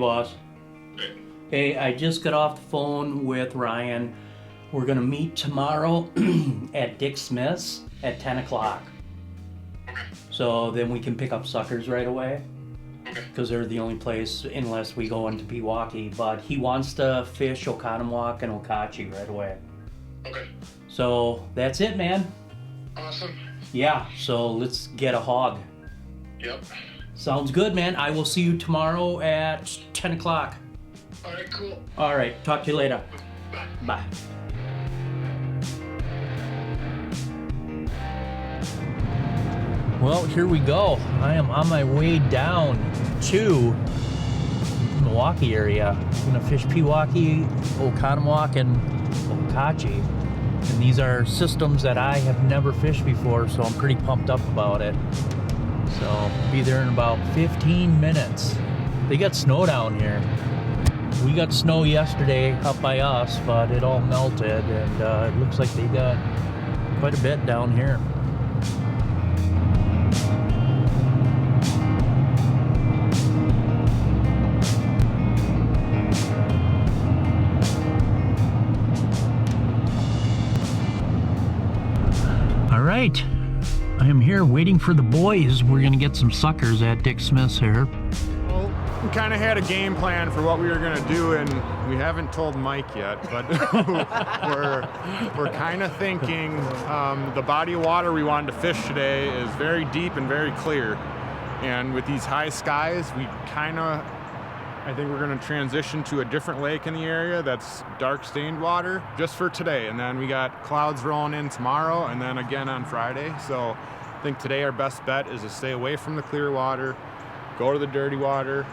boss. Hey. Hey, I just got off the phone with Ryan. We're gonna meet tomorrow at Dick Smith's at 10 o'clock. Okay. So then we can pick up suckers right away. Okay. Because they're the only place unless we go into Pewaukee. But he wants to fish Oconomowoc and Okauchee right away. Okay. So that's it, man. Awesome. Yeah, so let's get a hog. Yep. Sounds good, man. I will see you tomorrow at 10 o'clock. All right, cool. All right, talk to you later. Bye. Bye. Well, here we go. I am on my way down to Milwaukee area. I'm gonna fish Pewaukee, Oconomowoc, and Okauchee. And these are systems that I have never fished before, so I'm pretty pumped up about it. So I'll be there in about 15 minutes. They got snow down here. We got snow yesterday up by us, but it all melted, and it looks like they got quite a bit down here. All right, I am here waiting for the boys. We're gonna get some suckers at Dick Smith's here. Well, we kind of had a game plan for what we were gonna do, and we haven't told Mike yet, but we're kind of thinking the body of water we wanted to fish today is very deep and very clear. And with these high skies, I think we're gonna transition to a different lake in the area that's dark stained water just for today. And then we got clouds rolling in tomorrow and then again on Friday. So I think today our best bet is to stay away from the clear water, go to the dirty water,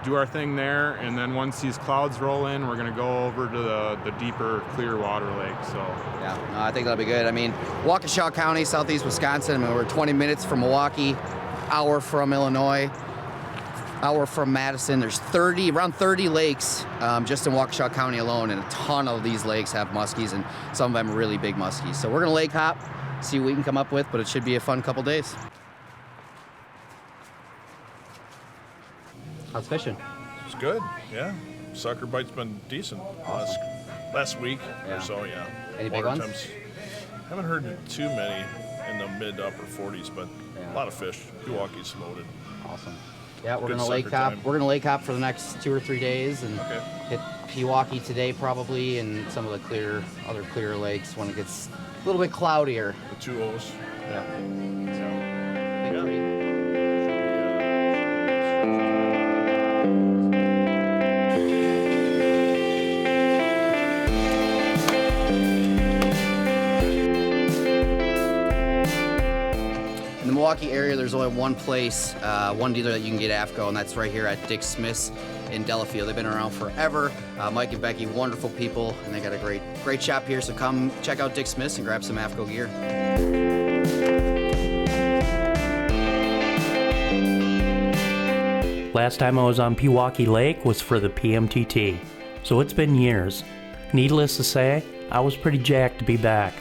do our thing there. And then once these clouds roll in, we're gonna go over to the deeper clear water lake, so. Yeah, no, I think that'll be good. I mean, Waukesha County, southeast Wisconsin, I mean, we're 20 minutes from Milwaukee, hour from Illinois, hour from Madison. There's around 30 lakes just in Waukesha County alone, and a ton of these lakes have muskies, and some of them are really big muskies. So we're gonna lake hop, see what we can come up with, but it should be a fun couple days. How's fishing? It's good, yeah. Sucker bite's been decent last week or so, yeah. Any big ones? Haven't heard too many in the mid to upper 40s, but a lot of fish. Pewaukee's loaded. Awesome. Yeah, we're Good gonna lake sucker hop. time. We're gonna lake hop for the next 2 or 3 days, and hit Pewaukee today probably, and some of the other clear lakes when it gets a little bit cloudier. The 2 O's. Yeah. So, big three. In the Milwaukee area, there's only one place, one dealer that you can get AFCO, and that's right here at Dick Smith's in Delafield. They've been around forever. Mike and Becky, wonderful people, and they got a great shop here. So come check out Dick Smith's and grab some AFCO gear. Last time I was on Pewaukee Lake was for the PMTT, so it's been years. Needless to say, I was pretty jacked to be back.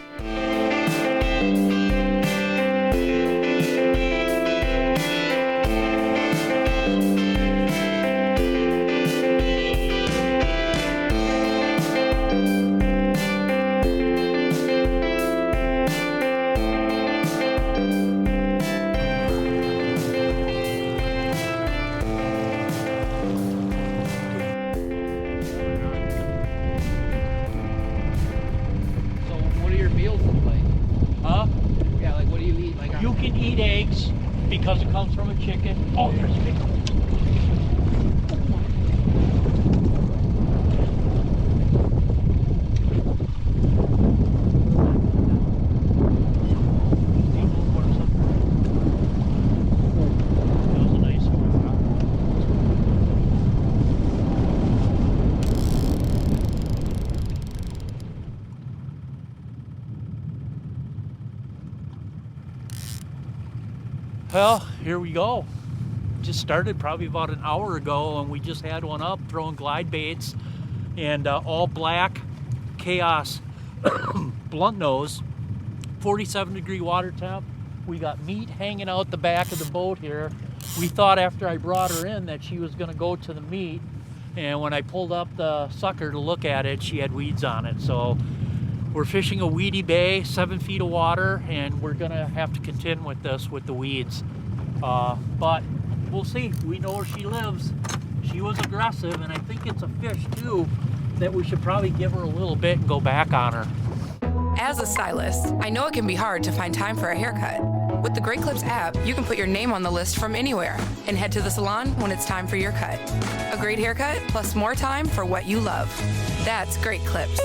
You can eat eggs because it comes from a chicken. Oh, there's a big one. That was a nice one. Well, here we go. Just started probably about an hour ago, and we just had one up throwing glide baits and all black Chaos blunt nose, 47-degree water temp. We got meat hanging out the back of the boat here. we thought after I brought her in that she was gonna go to the meet, and when I pulled up the sucker to look at it, she had weeds on it. So we're fishing a weedy bay, 7 feet of water, and we're gonna have to contend with this with the weeds. But we'll see. We know where she lives. She was aggressive, and I think it's a fish too that we should probably give her a little bit and go back on her. As a stylist, I know it can be hard to find time for a haircut. With the Great Clips app, you can put your name on the list from anywhere and head to the salon when it's time for your cut. A great haircut plus more time for what you love. That's Great Clips.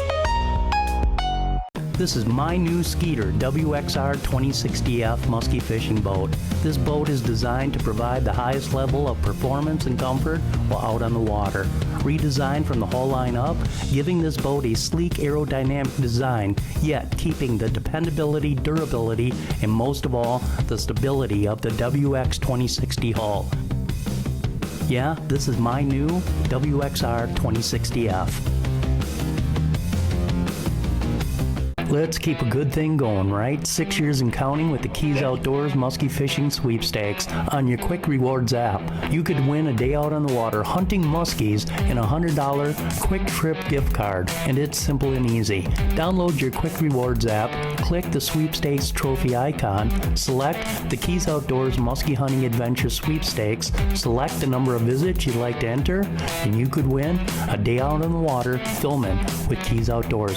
This is my new Skeeter WXR 2060F musky fishing boat. This boat is designed to provide the highest level of performance and comfort while out on the water. Redesigned from the hull line up, giving this boat a sleek aerodynamic design, yet keeping the dependability, durability, and most of all, the stability of the WX 2060 hull. Yeah, this is my new WXR 2060F. Let's keep a good thing going, right? 6 years and counting with the Keys Outdoors Musky Fishing Sweepstakes on your Quick Rewards app. You could win a day out on the water hunting muskies and a $100 Quick Trip gift card. And it's simple and easy. Download your Quick Rewards app, click the Sweepstakes trophy icon, select the Keys Outdoors Musky Hunting Adventure Sweepstakes, select the number of visits you'd like to enter, and you could win a day out on the water filming with Keys Outdoors.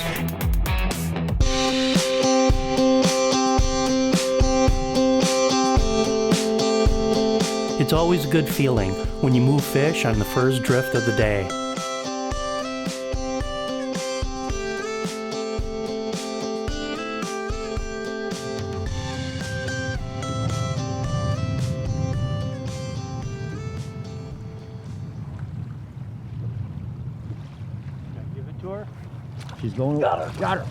It's always a good feeling when you move fish on the first drift of the day. Give it to her. She's going. Got her. Got her.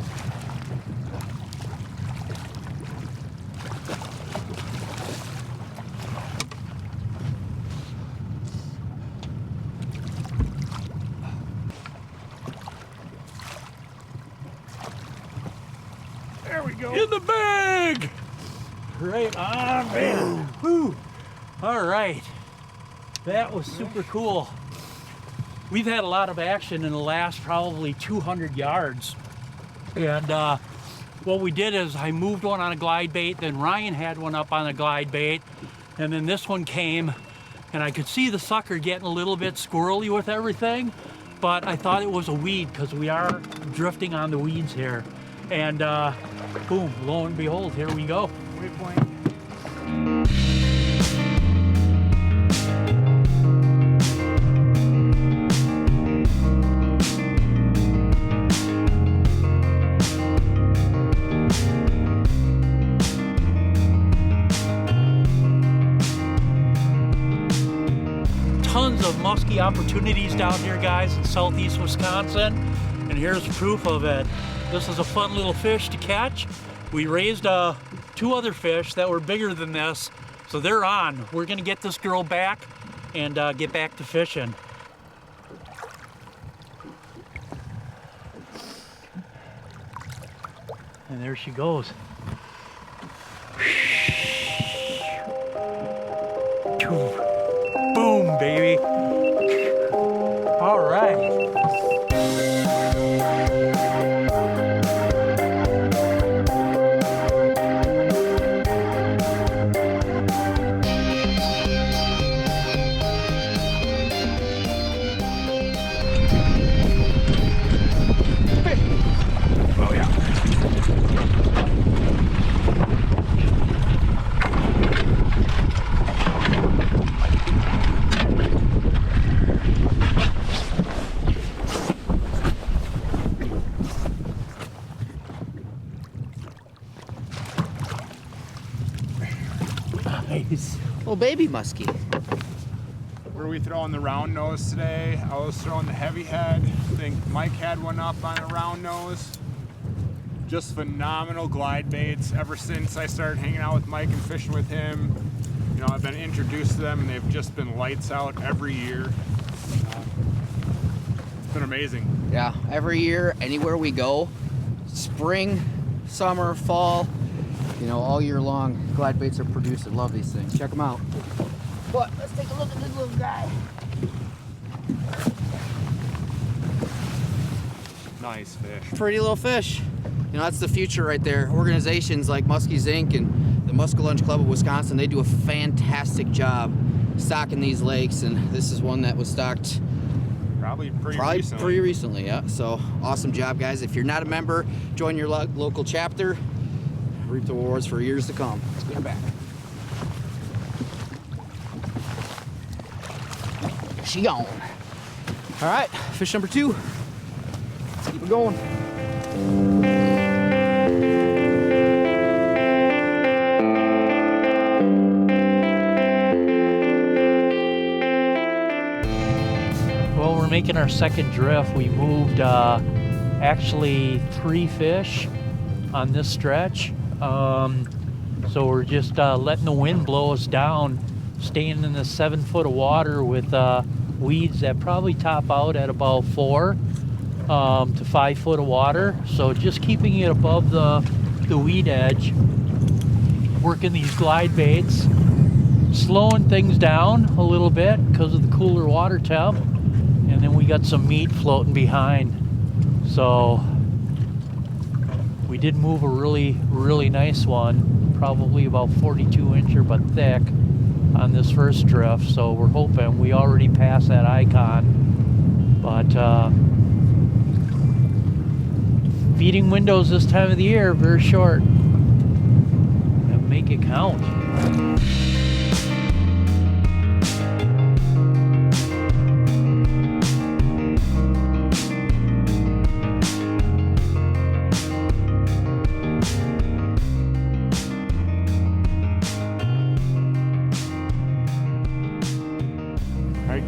There we go. In the bag! Right on, man. Woo. All right. That was super cool. We've had a lot of action in the last probably 200 yards. And what we did is I moved one on a glide bait, then Ryan had one up on a glide bait, and then this one came, and I could see the sucker getting a little bit squirrely with everything, but I thought it was a weed because we are drifting on the weeds here. And boom, lo and behold, here we go. Waypoint. Tons of musky opportunities down here, guys, in southeast Wisconsin, and here's proof of it. This is a fun little fish to catch. We raised 2 other fish that were bigger than this, so they're on. We're gonna get this girl back and get back to fishing. And there she goes. Boom, baby. All right. Nice. Little baby muskie. Where are we throwing the round nose today? I was throwing the heavy head. I think Mike had one up on a round nose. Just phenomenal glide baits. Ever since I started hanging out with Mike and fishing with him, you know, I've been introduced to them and they've just been lights out every year. It's been amazing. Yeah, every year, anywhere we go, spring, summer, fall, you know, all year long, glide baits are produced. I love these things. Check them out. But let's take a look at this little guy. Nice fish. Pretty little fish. You know, that's the future right there. Organizations like Musky's Inc. and the Muskellunge Club of Wisconsin, they do a fantastic job stocking these lakes, and this is one that was stocked Probably recently. pretty recently, yeah. So awesome job, guys. If you're not a member, join your local chapter. Reap the rewards for years to come. Let's get her back. She gone. All right, fish number 2. Let's keep it going. Well, we're making our second drift. We moved actually 3 fish on this stretch. So we're just letting the wind blow us down, staying in the 7 foot of water with weeds that probably top out at about 4 to 5 foot of water. So just keeping it above the weed edge, working these glide baits, slowing things down a little bit because of the cooler water temp. And then we got some meat floating behind. So we did move a really nice one, probably about 42 incher but thick on this first drift. So we're hoping we already passed that icon. But feeding windows this time of the year, very short. And make it count.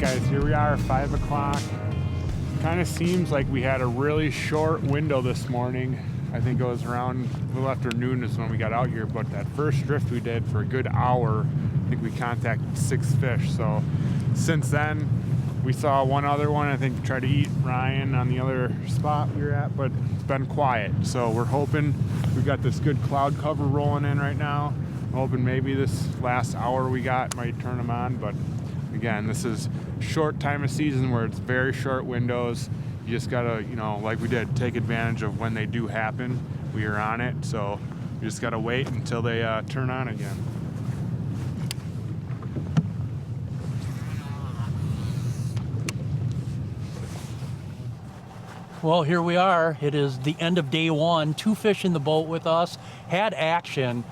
Guys, here we are, 5 o'clock. Kind of seems like we had a really short window this morning. I think it was around a little after noon is when we got out here, but that first drift we did for a good hour, I think we contacted 6 fish. So since then, we saw one other one, I think tried to eat Ryan on the other spot we were at, but it's been quiet. So we're hoping we got this good cloud cover rolling in right now. I'm hoping maybe this last hour we got might turn them on, but again, this is short time of season where it's very short windows. You just gotta, you know, like we did, take advantage of when they do happen. We are on it, so you just gotta wait until they turn on again. Well, here we are. It is the end of day 1. 2 fish in the boat with us. Had action.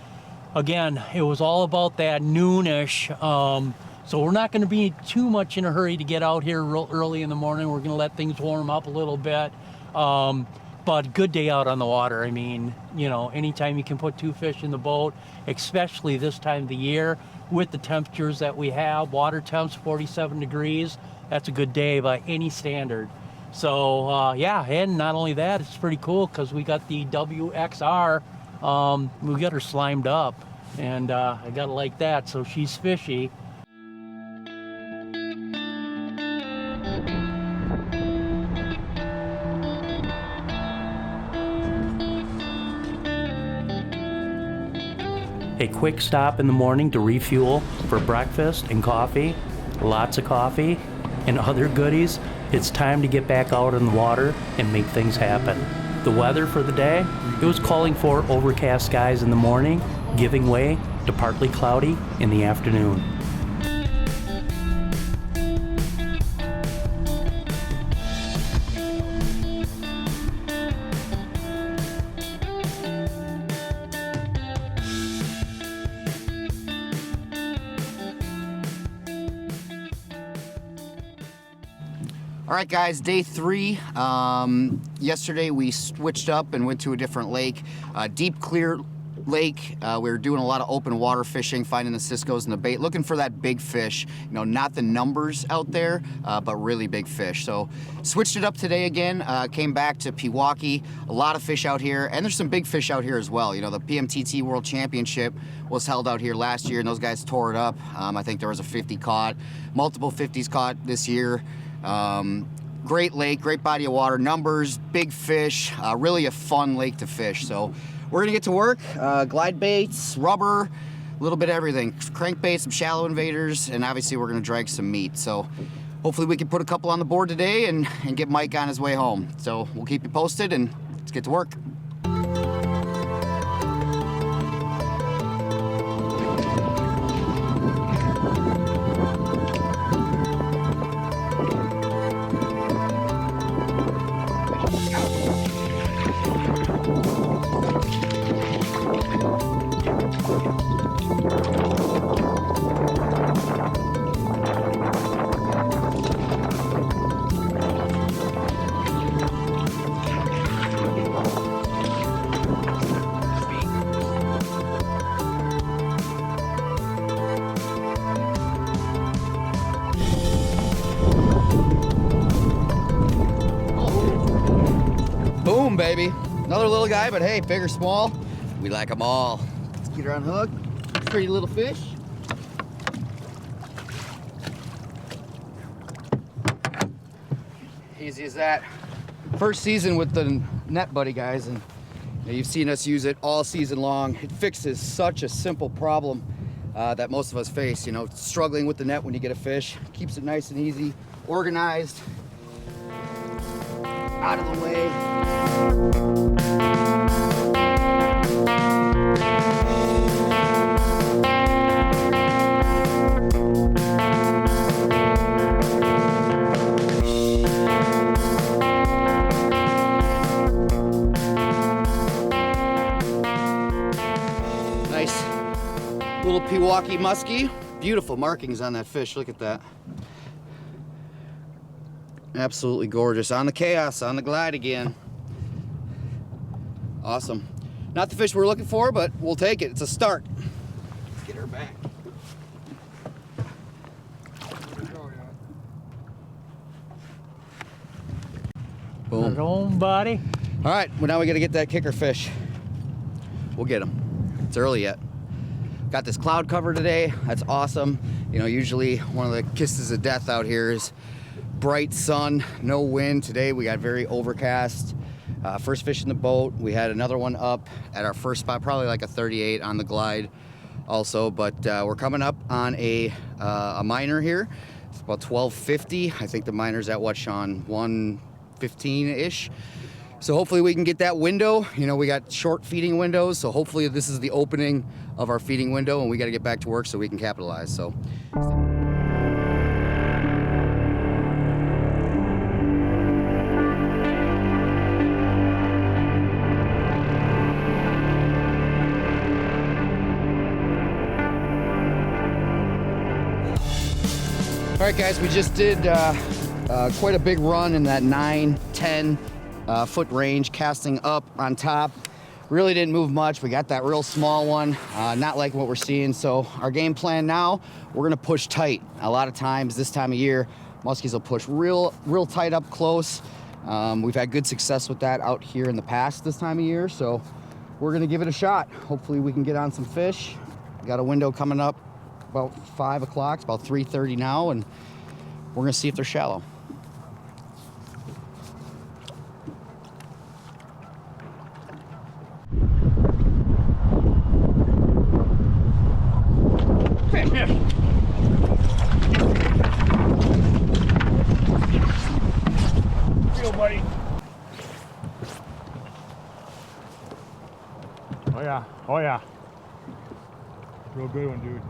Again, it was all about that noonish. So we're not going to be too much in a hurry to get out here real early in the morning. We're going to let things warm up a little bit. But good day out on the water. I mean, you know, anytime you can put 2 fish in the boat, especially this time of the year with the temperatures that we have, water temps 47 degrees, that's a good day by any standard. So yeah, and not only that, it's pretty cool because we got the WXR, we got her slimed up, and I gotta like that, so she's fishy. A quick stop in the morning to refuel for breakfast and coffee, lots of coffee and other goodies. It's time to get back out in the water and make things happen. The weather for the day, it was calling for overcast skies in the morning, giving way to partly cloudy in the afternoon. All right, guys, day 3. Yesterday we switched up and went to a different lake, deep, clear lake. We were doing a lot of open water fishing, finding the Cisco's and the bait, looking for that big fish. You know, not the numbers out there, but really big fish. So switched it up today again. Came back to Pewaukee. A lot of fish out here, and there's some big fish out here as well. You know, the PMTT World Championship was held out here last year, and those guys tore it up. I think there was a 50 caught, multiple 50s caught this year. Great lake, great body of water, numbers, big fish, really a fun lake to fish. So we're gonna get to work, glide baits, rubber, a little bit of everything. Crankbait, some shallow invaders, and obviously we're gonna drag some meat. So hopefully we can put a couple on the board today and get Mike on his way home. So we'll keep you posted and let's get to work. Boom, baby. Another little guy, but hey, big or small, we like them all. Let's get her on hook. Pretty little fish. Easy as that. First season with the net buddy, guys, and you've seen us use it all season long. It fixes such a simple problem that most of us face, you know, struggling with the net when you get a fish. Keeps it nice and easy, organized, out of the way. Nice little Pewaukee Musky. Beautiful markings on that fish, look at that. Absolutely gorgeous. On the chaos, on the glide again. Awesome. Not the fish we're looking for, but we'll take it. It's a start. Let's get her back. Boom. Right on, buddy. All right, well, now we got to get that kicker fish. We'll get him. It's early yet. Got this cloud cover today. That's awesome. You know, usually one of the kisses of death out here is bright sun, no wind. Today we got very overcast. First fish in the boat. We had another one up at our first spot, probably like a 38 on the glide also, but we're coming up on a minor here. It's about 1250. I think the minor's at what, Shawn? 115-ish. So hopefully we can get that window. You know, we got short feeding windows, so hopefully this is the opening of our feeding window and we got to get back to work so we can capitalize. So. All right, guys, we just did quite a big run in that 9-10 foot range, casting up on top. Really didn't move much. We got that real small one, not like what we're seeing. So our game plan now, we're gonna push tight. A lot of times this time of year, muskies will push real tight up close. We've had good success with that out here in the past this time of year. So we're gonna give it a shot. Hopefully we can get on some fish. Got a window coming up about 5 o'clock, it's about 3:30 now, and we're gonna see if they're shallow. Feel, buddy. Oh yeah, oh yeah. Real good one, dude.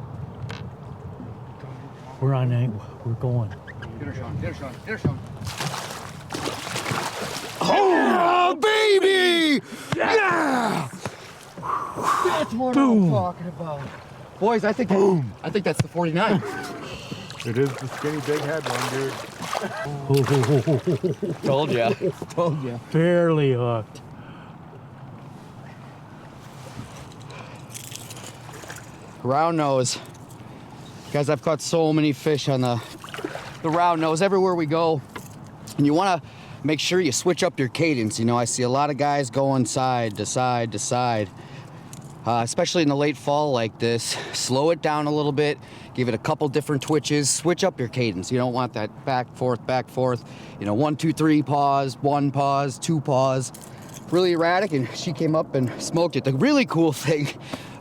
We're on it. We're going. Get her, Shawn. Get her, Shawn. Get her, Shawn. Oh, baby! Yeah! That's what I'm talking about. Boys, I think that's the 49. it is the skinny big head one, dude. Told ya. Told ya. Barely hooked. Round nose. Guys, I've caught so many fish on the round nose everywhere we go. And you want to make sure you switch up your cadence. You know, I see a lot of guys going side to side to side, especially in the late fall like this. Slow it down a little bit, give it a couple different twitches, switch up your cadence. You don't want that back, forth. You know, 1, 2, 3, pause, 1 pause, 2 pause. Really erratic, and she came up and smoked it. The really cool thing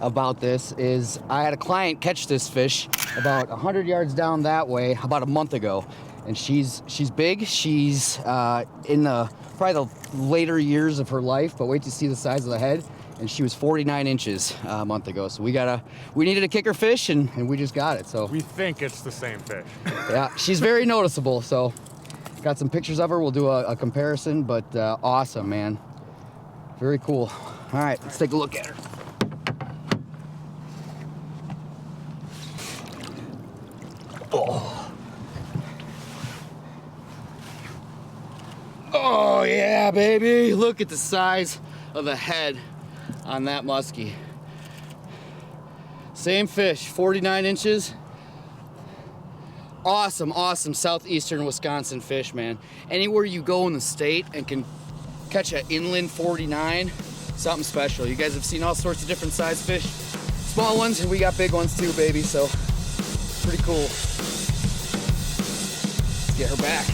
about this is I had a client catch this fish about 100 yards down that way about a month ago, and she's big. She's in the probably the later years of her life, but wait to see the size of the head. And she was 49 inches a month ago. So we needed a kicker fish, and we just got it. So We think it's the same fish. yeah, she's very noticeable. So got some pictures of her. We'll do a comparison, but awesome, man. Very cool. All right, let's take a look at her. Oh yeah, baby. Look at the size of the head on that muskie. Same fish, 49 inches. Awesome, awesome southeastern Wisconsin fish, man. Anywhere you go in the state and can catch an inland 49, something special. You guys have seen all sorts of different size fish. Small ones, and we got big ones too, baby, so pretty cool. Let's get her back.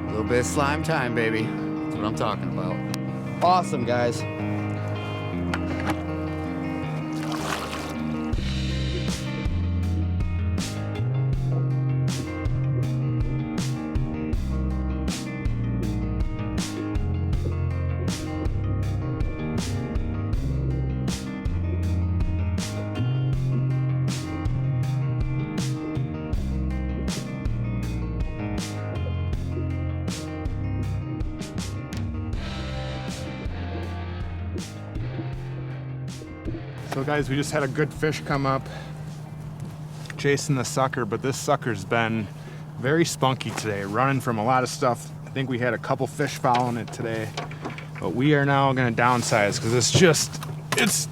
A little bit of slime time, baby. That's what I'm talking about. Awesome, guys. So guys, we just had a good fish come up chasing the sucker, but this sucker's been very spunky today, running from a lot of stuff. I think we had a couple fish following it today, but we are now gonna downsize because it's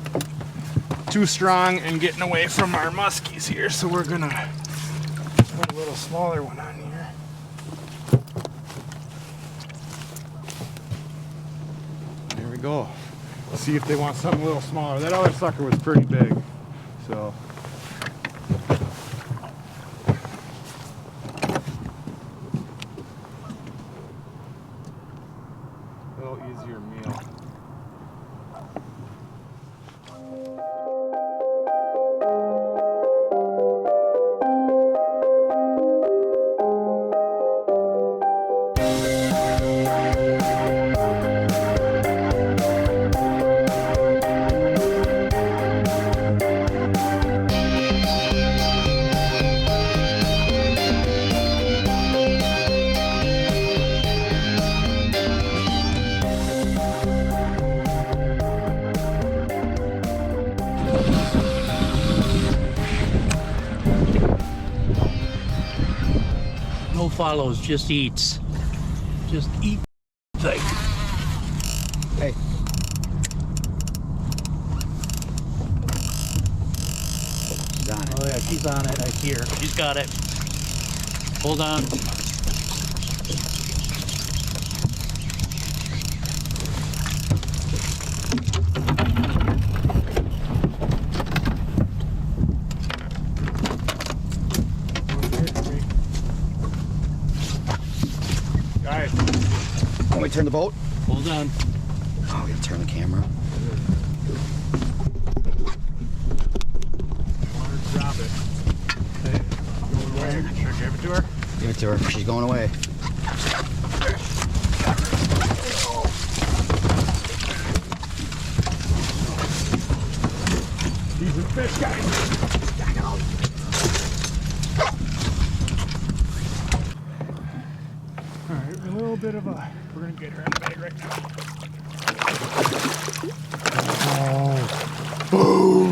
too strong and getting away from our muskies here. So we're gonna put a little smaller one on here. There we go. See if they want something a little smaller. That other sucker was pretty big, so. A little easier meal. No follows, just eats. Just eat thing. Hey. She's on it. Oh yeah, she's on it. I hear. She's got it. Hold on. Guys, Want me to turn the boat? Hold on. Oh, we gotta turn the camera. drop it. Okay. Going away. Should I give it to her? Give it to her. She's going away. These are fish, guys. All right, a little bit of a. We're gonna get her in the bag right now. Oh, boom!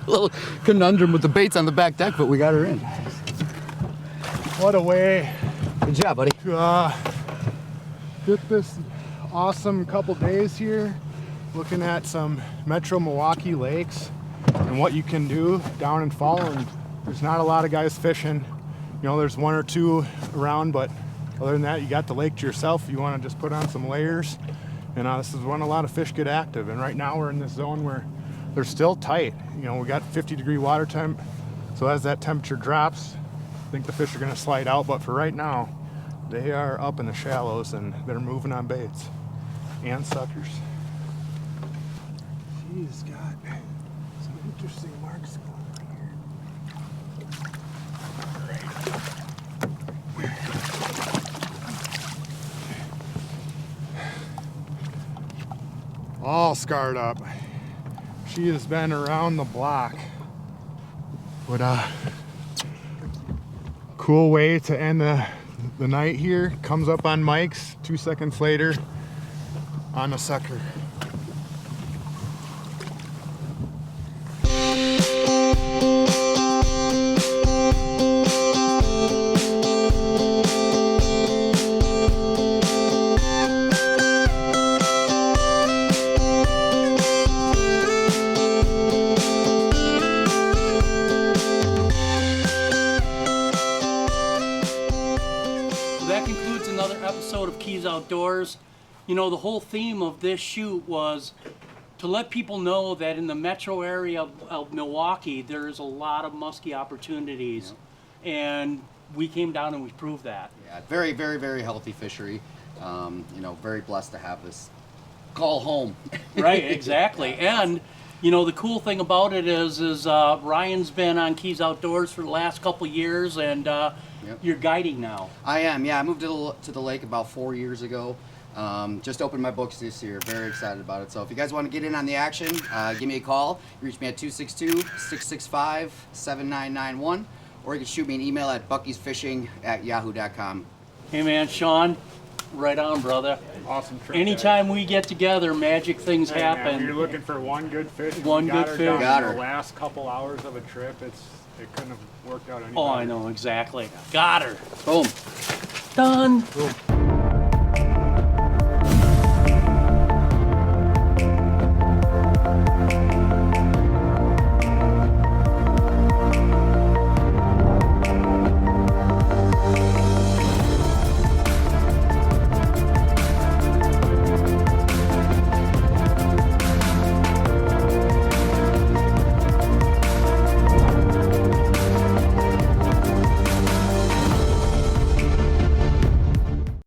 A little conundrum with the baits on the back deck, but we got her in. What a way Good job, buddy. to get this awesome couple days here. looking at some Metro Pewaukee lakes and what you can do down and fall. And there's not a lot of guys fishing. You know, there's one or two around, but other than that, you got the lake to yourself. You want to just put on some layers. And this is when a lot of fish get active. And right now we're in this zone where they're still tight. You know, we got 50-degree water temp. So as that temperature drops, I think the fish are going to slide out. But for right now, they are up in the shallows and they're moving on baits and suckers. She's got some interesting marks going on here. All scarred up. She has been around the block. What a cool way to end the night here. Comes up on Mike's, 2 seconds later on a sucker. That concludes another episode of Keys Outdoors. You know, the whole theme of this shoot was to let people know that in the metro area of Milwaukee, there is a lot of muskie opportunities. Yeah. And we came down and we proved that. Yeah, very, very, very healthy fishery. You know, very blessed to have this call home. Right, exactly. And, you know, the cool thing about it is Ryan's been on Keys Outdoors for the last couple years, and you're guiding now. I am, yeah. I moved to the lake about 4 years ago. Just opened my books this year. Very excited about it. So if you guys want to get in on the action, give me a call. Reach me at 262-665-7991, or you can shoot me an email at buckiesfishing@yahoo.com. Hey man, Shawn, right on, brother. Awesome trip. Anytime we get together, magic things happen. Man, you're looking for one good fish. One good fish. Got her. The last couple hours of a trip, it couldn't have worked out any better. Oh, I know, exactly. Got her. Boom. Done. Boom.